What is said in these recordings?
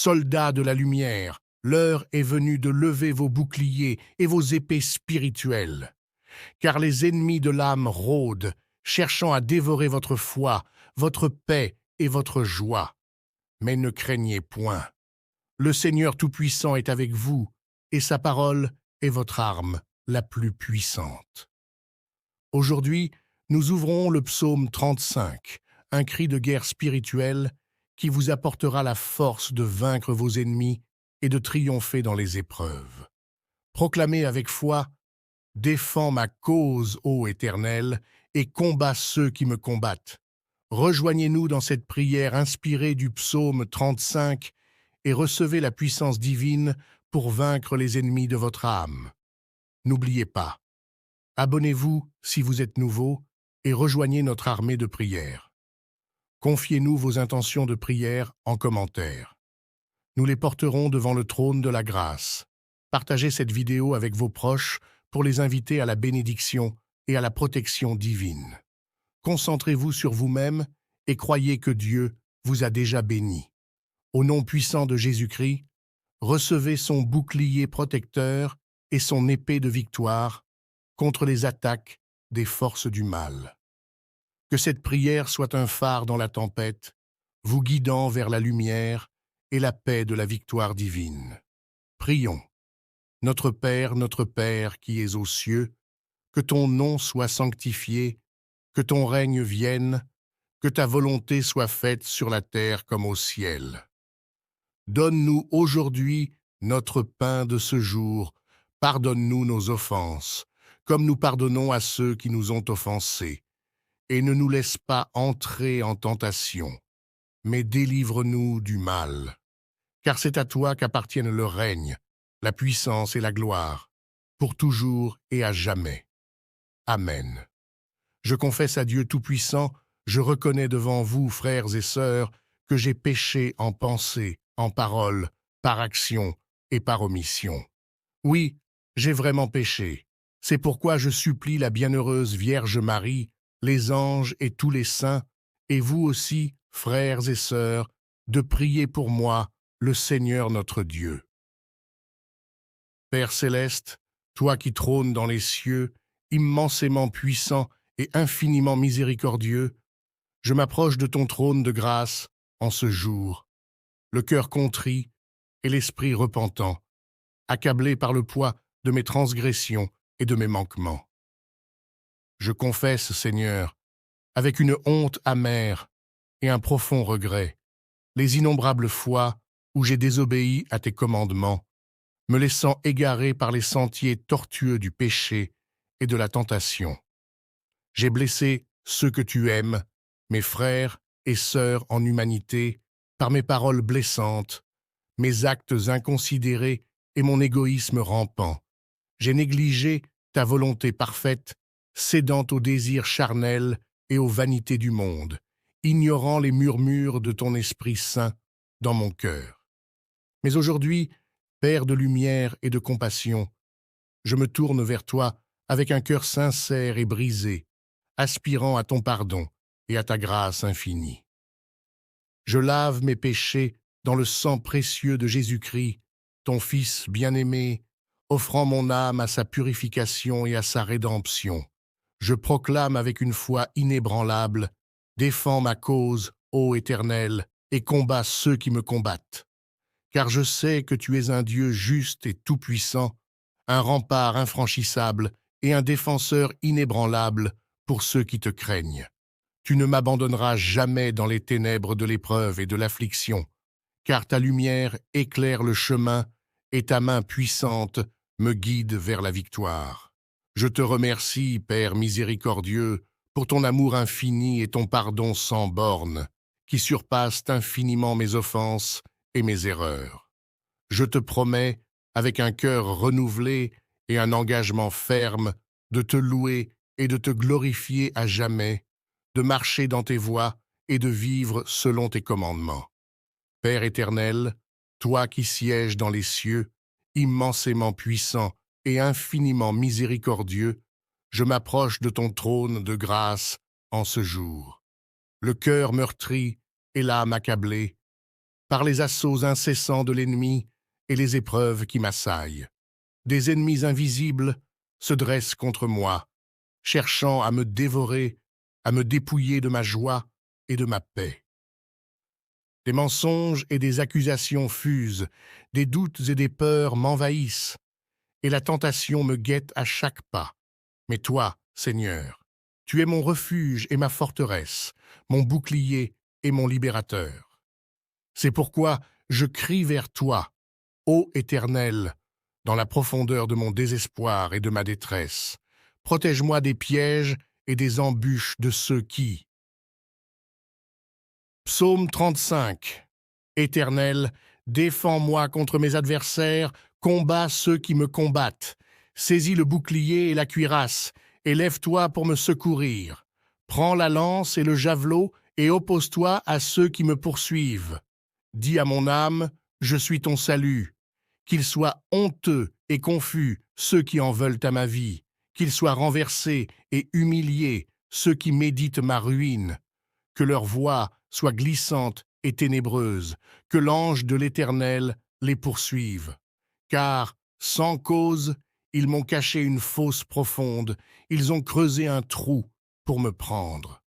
Soldats de la lumière, l'heure est venue de lever vos boucliers et vos épées spirituelles. Car les ennemis de l'âme rôdent, cherchant à dévorer votre foi, votre paix et votre joie. Mais ne craignez point. Le Seigneur Tout-Puissant est avec vous, et sa parole est votre arme la plus puissante. Aujourd'hui, nous ouvrons le psaume 35, un cri de guerre spirituelle qui vous apportera la force de vaincre vos ennemis et de triompher dans les épreuves. Proclamez avec foi: « Défends ma cause, ô Éternel, et combats ceux qui me combattent. » Rejoignez-nous dans cette prière inspirée du psaume 35 et recevez la puissance divine pour vaincre les ennemis de votre âme. N'oubliez pas, abonnez-vous si vous êtes nouveau et rejoignez notre armée de prière. Confiez-nous vos intentions de prière en commentaire. Nous les porterons devant le trône de la grâce. Partagez cette vidéo avec vos proches pour les inviter à la bénédiction et à la protection divine. Concentrez-vous sur vous-même et croyez que Dieu vous a déjà béni. Au nom puissant de Jésus-Christ, recevez son bouclier protecteur et son épée de victoire contre les attaques des forces du mal. Que cette prière soit un phare dans la tempête, vous guidant vers la lumière et la paix de la victoire divine. Prions. Notre Père qui es aux cieux, que ton nom soit sanctifié, que ton règne vienne, que ta volonté soit faite sur la terre comme au ciel. Donne-nous aujourd'hui notre pain de ce jour. Pardonne-nous nos offenses, comme nous pardonnons à ceux qui nous ont offensés. Et ne nous laisse pas entrer en tentation, mais délivre-nous du mal. Car c'est à toi qu'appartiennent le règne, la puissance et la gloire, pour toujours et à jamais. Amen. Je confesse à Dieu Tout-Puissant, je reconnais devant vous, frères et sœurs, que j'ai péché en pensée, en parole, par action et par omission. Oui, j'ai vraiment péché. C'est pourquoi je supplie la bienheureuse Vierge Marie, les anges et tous les saints, et vous aussi, frères et sœurs, de prier pour moi, le Seigneur notre Dieu. Père céleste, toi qui trônes dans les cieux, immensément puissant et infiniment miséricordieux, je m'approche de ton trône de grâce en ce jour, le cœur contrit et l'esprit repentant, accablé par le poids de mes transgressions et de mes manquements. Je confesse, Seigneur, avec une honte amère et un profond regret, les innombrables fois où j'ai désobéi à tes commandements, me laissant égarer par les sentiers tortueux du péché et de la tentation. J'ai blessé ceux que tu aimes, mes frères et sœurs en humanité, par mes paroles blessantes, mes actes inconsidérés et mon égoïsme rampant. J'ai négligé ta volonté parfaite, cédant aux désirs charnels et aux vanités du monde, ignorant les murmures de ton Esprit Saint dans mon cœur. Mais aujourd'hui, Père de lumière et de compassion, je me tourne vers toi avec un cœur sincère et brisé, aspirant à ton pardon et à ta grâce infinie. Je lave mes péchés dans le sang précieux de Jésus-Christ, ton Fils bien-aimé, offrant mon âme à sa purification et à sa rédemption. Je proclame avec une foi inébranlable: défends ma cause, ô Éternel, et combats ceux qui me combattent. Car je sais que tu es un Dieu juste et tout-puissant, un rempart infranchissable et un défenseur inébranlable pour ceux qui te craignent. Tu ne m'abandonneras jamais dans les ténèbres de l'épreuve et de l'affliction, car ta lumière éclaire le chemin et ta main puissante me guide vers la victoire. Je te remercie, Père miséricordieux, pour ton amour infini et ton pardon sans bornes, qui surpassent infiniment mes offenses et mes erreurs. Je te promets, avec un cœur renouvelé et un engagement ferme, de te louer et de te glorifier à jamais, de marcher dans tes voies et de vivre selon tes commandements. Père éternel, toi qui sièges dans les cieux, immensément puissant et infiniment miséricordieux, je m'approche de ton trône de grâce en ce jour. Le cœur meurtri et l'âme accablée, par les assauts incessants de l'ennemi et les épreuves qui m'assaillent. Des ennemis invisibles se dressent contre moi, cherchant à me dévorer, à me dépouiller de ma joie et de ma paix. Des mensonges et des accusations fusent, des doutes et des peurs m'envahissent, et la tentation me guette à chaque pas. Mais toi, Seigneur, tu es mon refuge et ma forteresse, mon bouclier et mon libérateur. C'est pourquoi je crie vers toi, ô Éternel, dans la profondeur de mon désespoir et de ma détresse. Protège-moi des pièges et des embûches de ceux qui... Psaume 35. Éternel, défends-moi contre mes adversaires, combats ceux qui me combattent. Saisis le bouclier et la cuirasse, et lève-toi pour me secourir. Prends la lance et le javelot, et oppose-toi à ceux qui me poursuivent. Dis à mon âme, je suis ton salut. Qu'ils soient honteux et confus ceux qui en veulent à ma vie. Qu'ils soient renversés et humiliés ceux qui méditent ma ruine. Que leur voix soit glissante et ténébreuse, que l'ange de l'Éternel les poursuive. Car, sans cause, ils m'ont caché une fosse profonde, ils ont creusé un trou pour me prendre.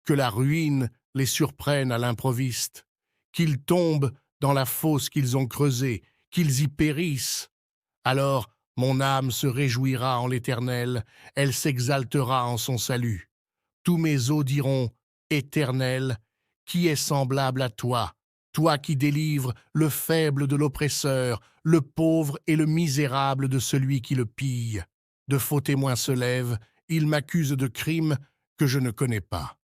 Que la ruine les surprenne à l'improviste, qu'ils tombent dans la fosse qu'ils ont creusée, qu'ils y périssent. Alors mon âme se réjouira en l'Éternel, elle s'exaltera en son salut. Tous mes os diront, Éternel, qui est semblable à toi, toi qui délivres le faible de l'oppresseur, le pauvre et le misérable de celui qui le pille. De faux témoins se lèvent, ils m'accusent de crimes que je ne connais pas.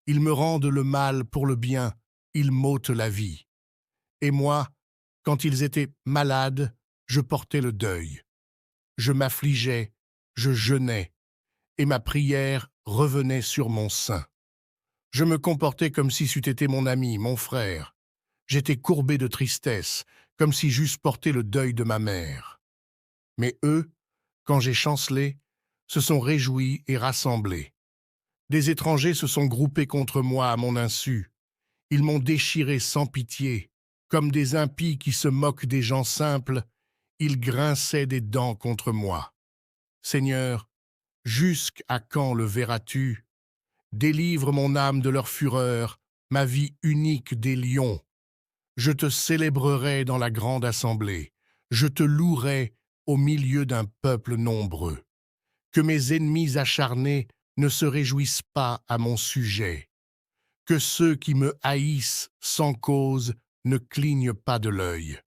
Ils me rendent le mal pour le bien, ils m'ôtent la vie. Et moi, quand ils étaient malades, je portais le deuil. Je m'affligeais, je jeûnais, et ma prière revenait sur mon sein. Je me comportais comme si c'eût été mon ami, mon frère. J'étais courbé de tristesse, comme si j'eusse porté le deuil de ma mère. Mais eux, quand j'ai chancelé, se sont réjouis et rassemblés. Des étrangers se sont groupés contre moi à mon insu. Ils m'ont déchiré sans pitié. Comme des impies qui se moquent des gens simples, ils grinçaient des dents contre moi. Seigneur, jusqu'à quand le verras-tu? Délivre mon âme de leur fureur, ma vie unique des lions. Je te célébrerai dans la grande assemblée, je te louerai au milieu d'un peuple nombreux. Que mes ennemis acharnés ne se réjouissent pas à mon sujet. Que ceux qui me haïssent sans cause ne clignent pas de l'œil.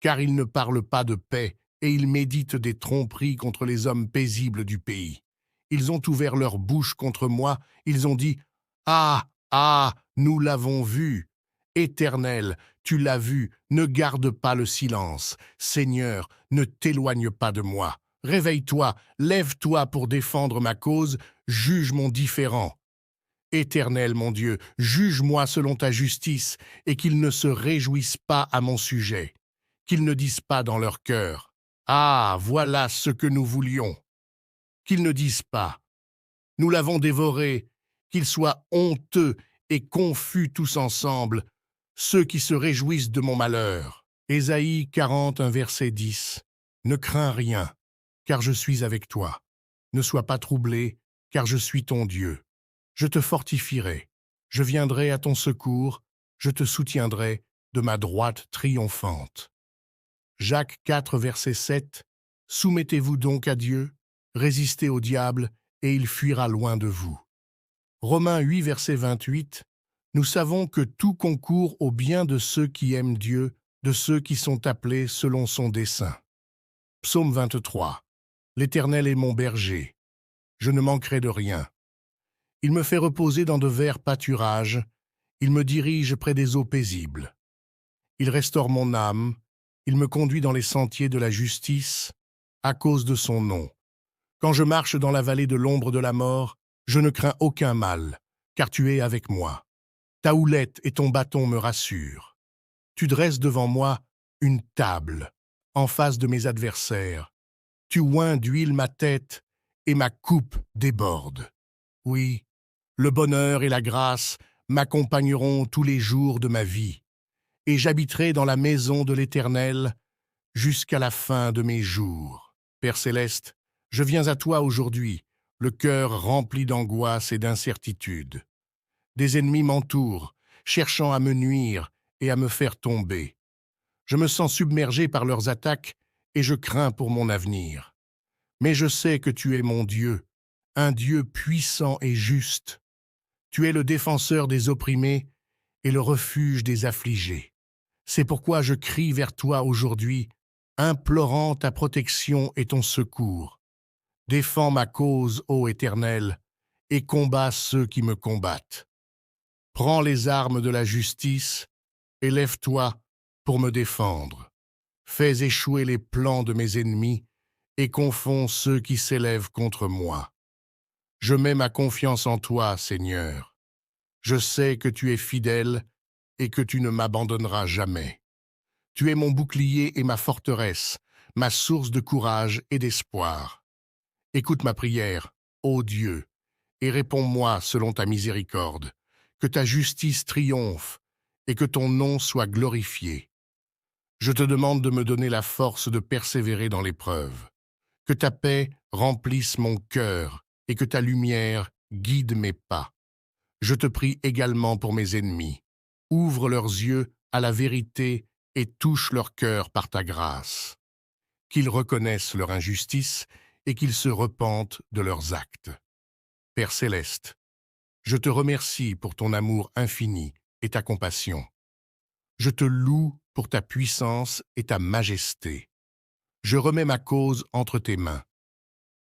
Car ils ne parlent pas de paix et ils méditent des tromperies contre les hommes paisibles du pays. Ils ont ouvert leur bouche contre moi, ils ont dit « Ah, ah, nous l'avons vu !» Éternel, tu l'as vu, ne garde pas le silence. Seigneur, ne t'éloigne pas de moi. Réveille-toi, lève-toi pour défendre ma cause, juge mon différend. Éternel, mon Dieu, juge-moi selon ta justice, et qu'ils ne se réjouissent pas à mon sujet. Qu'ils ne disent pas dans leur cœur « Ah, voilà ce que nous voulions !» Qu'ils ne disent pas « Nous l'avons dévoré !» Qu'ils soient honteux et confus tous ensemble, ceux qui se réjouissent de mon malheur. Ésaïe 40, un verset 10. Ne crains rien, car je suis avec toi. Ne sois pas troublé, car je suis ton Dieu. Je te fortifierai, je viendrai à ton secours, je te soutiendrai de ma droite triomphante. Jacques 4, verset 7. Soumettez-vous donc à Dieu, résistez au diable, et il fuira loin de vous. Romains 8, verset 28. Nous savons que tout concourt au bien de ceux qui aiment Dieu, de ceux qui sont appelés selon son dessein. Psaume 23. L'Éternel est mon berger. Je ne manquerai de rien. Il me fait reposer dans de verts pâturages. Il me dirige près des eaux paisibles. Il restaure mon âme. Il me conduit dans les sentiers de la justice, à cause de son nom. Quand je marche dans la vallée de l'ombre de la mort, je ne crains aucun mal, car tu es avec moi. Ta houlette et ton bâton me rassurent. Tu dresses devant moi une table, en face de mes adversaires. Tu oins d'huile ma tête, et ma coupe déborde. Oui, le bonheur et la grâce m'accompagneront tous les jours de ma vie, et j'habiterai dans la maison de l'Éternel jusqu'à la fin de mes jours. Père céleste, je viens à toi aujourd'hui, le cœur rempli d'angoisse et d'incertitude. Des ennemis m'entourent, cherchant à me nuire et à me faire tomber. Je me sens submergé par leurs attaques et je crains pour mon avenir. Mais je sais que tu es mon Dieu, un Dieu puissant et juste. Tu es le défenseur des opprimés et le refuge des affligés. C'est pourquoi je crie vers toi aujourd'hui, implorant ta protection et ton secours. Défends ma cause, ô Éternel, et combats ceux qui me combattent. Prends les armes de la justice et lève-toi pour me défendre. Fais échouer les plans de mes ennemis et confonds ceux qui s'élèvent contre moi. Je mets ma confiance en toi, Seigneur. Je sais que tu es fidèle et que tu ne m'abandonneras jamais. Tu es mon bouclier et ma forteresse, ma source de courage et d'espoir. Écoute ma prière, ô Dieu, et réponds-moi selon ta miséricorde. Que ta justice triomphe et que ton nom soit glorifié. Je te demande de me donner la force de persévérer dans l'épreuve. Que ta paix remplisse mon cœur et que ta lumière guide mes pas. Je te prie également pour mes ennemis. Ouvre leurs yeux à la vérité et touche leur cœur par ta grâce. Qu'ils reconnaissent leur injustice et qu'ils se repentent de leurs actes. Père céleste, je te remercie pour ton amour infini et ta compassion. Je te loue pour ta puissance et ta majesté. Je remets ma cause entre tes mains.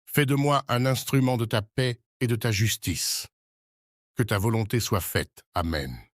Fais de moi un instrument de ta paix et de ta justice. Que ta volonté soit faite. Amen.